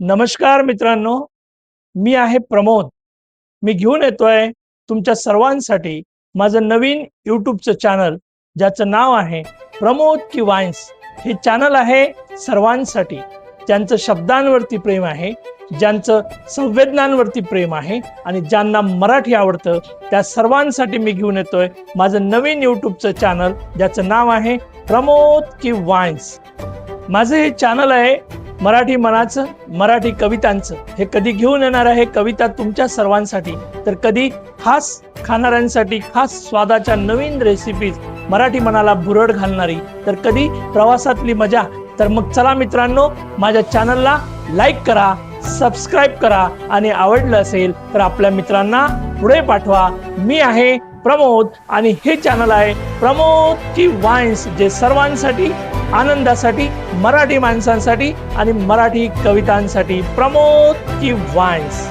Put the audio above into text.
नमस्कार मित्रांनो, मी आहे प्रमोद. मी घेऊन येतोय तुमच्या सर्वांसाठी माझं नवीन यूट्यूबचं चॅनल, ज्याचं नाव आहे प्रमोद की वाइन्स. हे चॅनल आहे सर्वांसाठी, ज्यांचं शब्दांवरती प्रेम आहे, ज्यांचं संवेदनांवरती प्रेम आहे आणि ज्यांना मराठी आवडतं त्या सर्वांसाठी मी घेऊन येतोय माझं नवीन यूट्यूबचं चॅनल, ज्याचं नाव आहे प्रमोद की वाइन्स. माझं हे चॅनल आहे मराठी मनाचं, मराठी कवितांचं. हे कधी घेऊन येणार आहे कविता तुमच्या सर्वांसाठी, तर कधी खास खाणाऱ्यांसाठी खास स्वादाच्या नवीन रेसिपीज, मराठी मनाला भुरळ घालणारी, तर कधी प्रवासातली मजा. तर मग चला मित्रांनो, माझ्या चॅनलला लाईक करा, सबस्क्राईब करा आणि आवडलं असेल तर आपल्या मित्रांना पुढे पाठवा. मी आहे प्रमोद आणि हे चॅनल आहे प्रमोद की वाइन्स, जे सर्वांसाठी, आनंदासाठी, मराठी माणसांसाठी आणि मराठी कवितांसाठी. प्रमोद की वाइन्स.